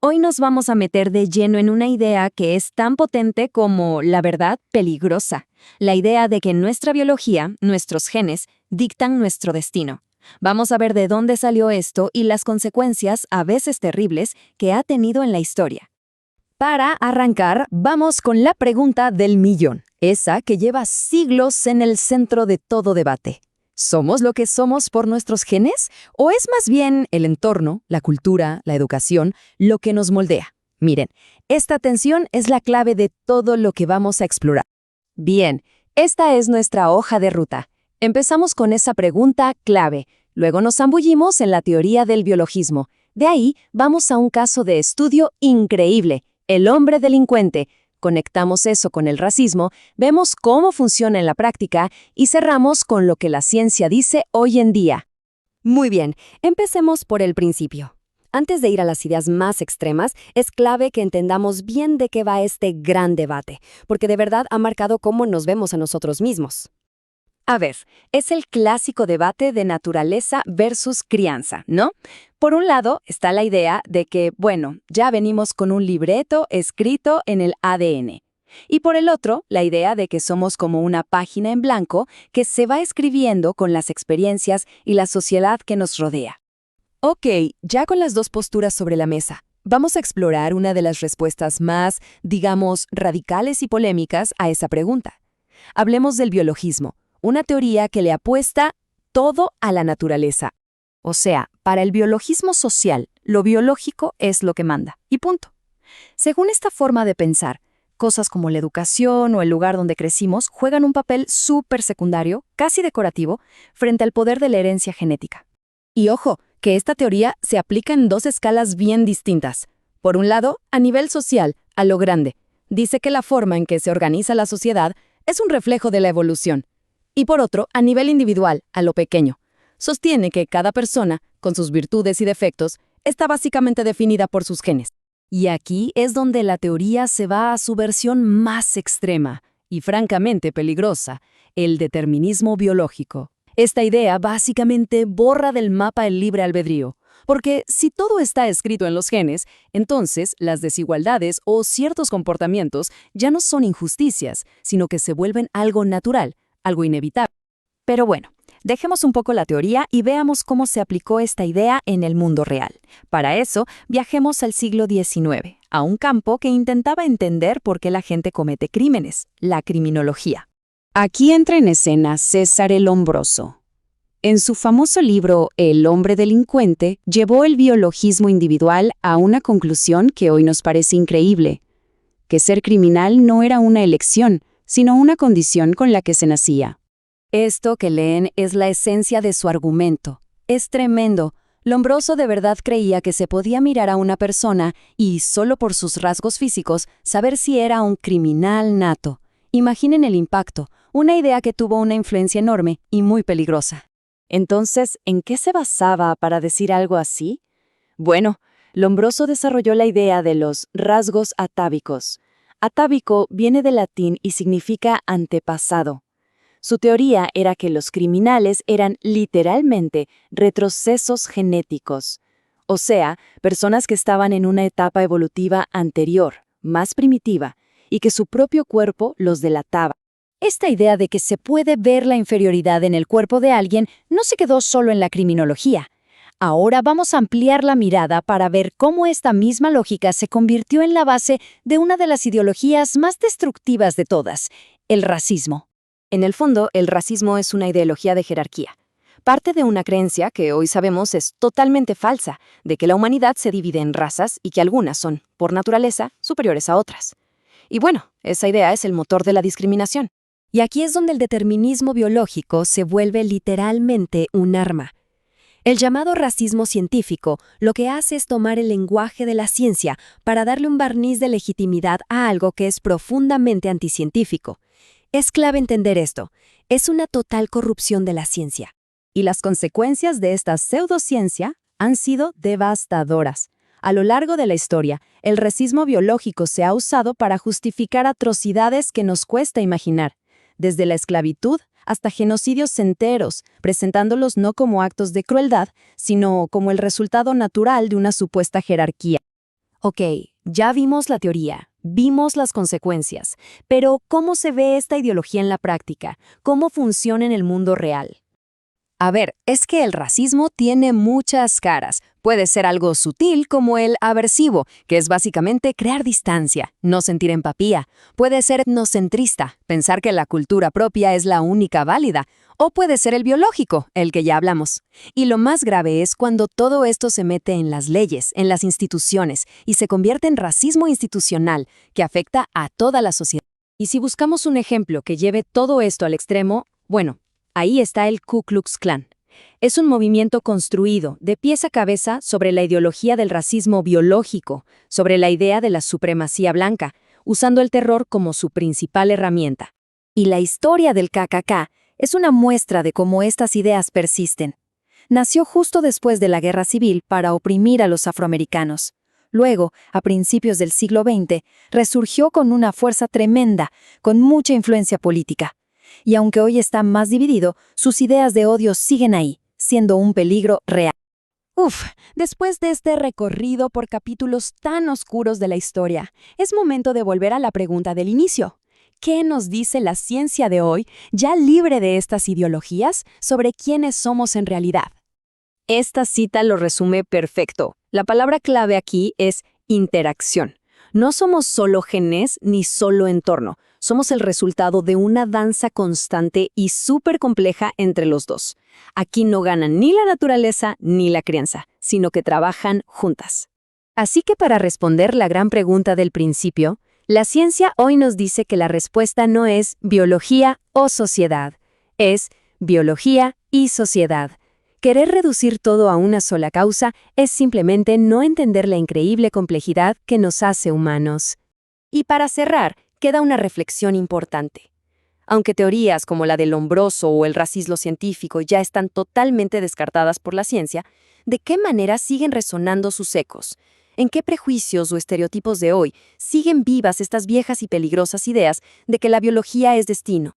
Hoy nos vamos a meter de lleno en una idea que es tan potente como, la verdad, peligrosa. La idea de que nuestra biología, nuestros genes, dictan nuestro destino. Vamos a ver de dónde salió esto y las consecuencias, a veces terribles, que ha tenido en la historia. Para arrancar, vamos con la pregunta del millón, esa que lleva siglos en el centro de todo debate. ¿Somos lo que somos por nuestros genes? ¿O es más bien el entorno, la cultura, la educación, lo que nos moldea? Miren, esta tensión es la clave de todo lo que vamos a explorar. Bien, esta es nuestra hoja de ruta. Empezamos con esa pregunta clave, luego nos zambullimos en la teoría del biologismo. De ahí vamos a un caso de estudio increíble, el hombre delincuente. Conectamos eso con el racismo, vemos cómo funciona en la práctica y cerramos con lo que la ciencia dice hoy en día. Muy bien, empecemos por el principio. Antes de ir a las ideas más extremas, es clave que entendamos bien de qué va este gran debate, porque de verdad ha marcado cómo nos vemos a nosotros mismos. A ver, es el clásico debate de naturaleza versus crianza, ¿no? Por un lado está la idea de que, bueno, ya venimos con un libreto escrito en el ADN. Y por el otro, la idea de que somos como una página en blanco que se va escribiendo con las experiencias y la sociedad que nos rodea. Ok, ya con las dos posturas sobre la mesa, vamos a explorar una de las respuestas más, digamos, radicales y polémicas a esa pregunta. Hablemos del biologismo. Una teoría que le apuesta todo a la naturaleza. O sea, para el biologismo social, lo biológico es lo que manda, y punto. Según esta forma de pensar, cosas como la educación o el lugar donde crecimos juegan un papel súper secundario, casi decorativo, frente al poder de la herencia genética. Y ojo, que esta teoría se aplica en dos escalas bien distintas. Por un lado, a nivel social, a lo grande. Dice que la forma en que se organiza la sociedad es un reflejo de la evolución. Y por otro, a nivel individual, a lo pequeño. Sostiene que cada persona, con sus virtudes y defectos, está básicamente definida por sus genes. Y aquí es donde la teoría se va a su versión más extrema y francamente peligrosa, el determinismo biológico. Esta idea básicamente borra del mapa el libre albedrío, porque si todo está escrito en los genes, entonces las desigualdades o ciertos comportamientos ya no son injusticias, sino que se vuelven algo natural, algo inevitable. Pero bueno, dejemos un poco la teoría y veamos cómo se aplicó esta idea en el mundo real. Para eso, viajemos al siglo XIX, a un campo que intentaba entender por qué la gente comete crímenes, la criminología. Aquí entra en escena César el Lombroso. En su famoso libro El hombre delincuente, llevó el biologismo individual a una conclusión que hoy nos parece increíble, que ser criminal no era una elección, sino una condición con la que se nacía. Esto que leen es la esencia de su argumento. Es tremendo. Lombroso de verdad creía que se podía mirar a una persona y, solo por sus rasgos físicos, saber si era un criminal nato. Imaginen el impacto, una idea que tuvo una influencia enorme y muy peligrosa. Entonces, ¿en qué se basaba para decir algo así? Bueno, Lombroso desarrolló la idea de los rasgos atávicos. Atávico viene del latín y significa antepasado. Su teoría era que los criminales eran literalmente retrocesos genéticos, o sea, personas que estaban en una etapa evolutiva anterior, más primitiva, y que su propio cuerpo los delataba. Esta idea de que se puede ver la inferioridad en el cuerpo de alguien no se quedó solo en la criminología. Ahora vamos a ampliar la mirada para ver cómo esta misma lógica se convirtió en la base de una de las ideologías más destructivas de todas, el racismo. En el fondo, el racismo es una ideología de jerarquía. Parte de una creencia que hoy sabemos es totalmente falsa, de que la humanidad se divide en razas y que algunas son, por naturaleza, superiores a otras. Y bueno, esa idea es el motor de la discriminación. Y aquí es donde el determinismo biológico se vuelve literalmente un arma. El llamado racismo científico lo que hace es tomar el lenguaje de la ciencia para darle un barniz de legitimidad a algo que es profundamente anticientífico. Es clave entender esto. Es una total corrupción de la ciencia. Y las consecuencias de esta pseudociencia han sido devastadoras. A lo largo de la historia, el racismo biológico se ha usado para justificar atrocidades que nos cuesta imaginar, desde la esclavitud hasta genocidios enteros, presentándolos no como actos de crueldad, sino como el resultado natural de una supuesta jerarquía. Ok, ya vimos la teoría, vimos las consecuencias, pero ¿cómo se ve esta ideología en la práctica? ¿Cómo funciona en el mundo real? A ver, es que el racismo tiene muchas caras. Puede ser algo sutil como el aversivo, que es básicamente crear distancia, no sentir empatía. Puede ser etnocentrista, pensar que la cultura propia es la única válida. O puede ser el biológico, el que ya hablamos. Y lo más grave es cuando todo esto se mete en las leyes, en las instituciones, y se convierte en racismo institucional, que afecta a toda la sociedad. Y si buscamos un ejemplo que lleve todo esto al extremo, bueno, ahí está el Ku Klux Klan. Es un movimiento construido de pies a cabeza sobre la ideología del racismo biológico, sobre la idea de la supremacía blanca, usando el terror como su principal herramienta. Y la historia del KKK es una muestra de cómo estas ideas persisten. Nació justo después de la Guerra Civil para oprimir a los afroamericanos. Luego, a principios del siglo XX, resurgió con una fuerza tremenda, con mucha influencia política. Y aunque hoy está más dividido, sus ideas de odio siguen ahí, siendo un peligro real. Después de este recorrido por capítulos tan oscuros de la historia, es momento de volver a la pregunta del inicio. ¿Qué nos dice la ciencia de hoy, ya libre de estas ideologías, sobre quiénes somos en realidad? Esta cita lo resume perfecto. La palabra clave aquí es interacción. No somos solo genes ni solo entorno. Somos el resultado de una danza constante y súper compleja entre los dos. Aquí no ganan ni la naturaleza ni la crianza, sino que trabajan juntas. Así que para responder la gran pregunta del principio, la ciencia hoy nos dice que la respuesta no es biología o sociedad, es biología y sociedad. Querer reducir todo a una sola causa es simplemente no entender la increíble complejidad que nos hace humanos. Y para cerrar, queda una reflexión importante. Aunque teorías como la del hombroso o el racismo científico ya están totalmente descartadas por la ciencia, ¿de qué manera siguen resonando sus ecos? ¿En qué prejuicios o estereotipos de hoy siguen vivas estas viejas y peligrosas ideas de que la biología es destino,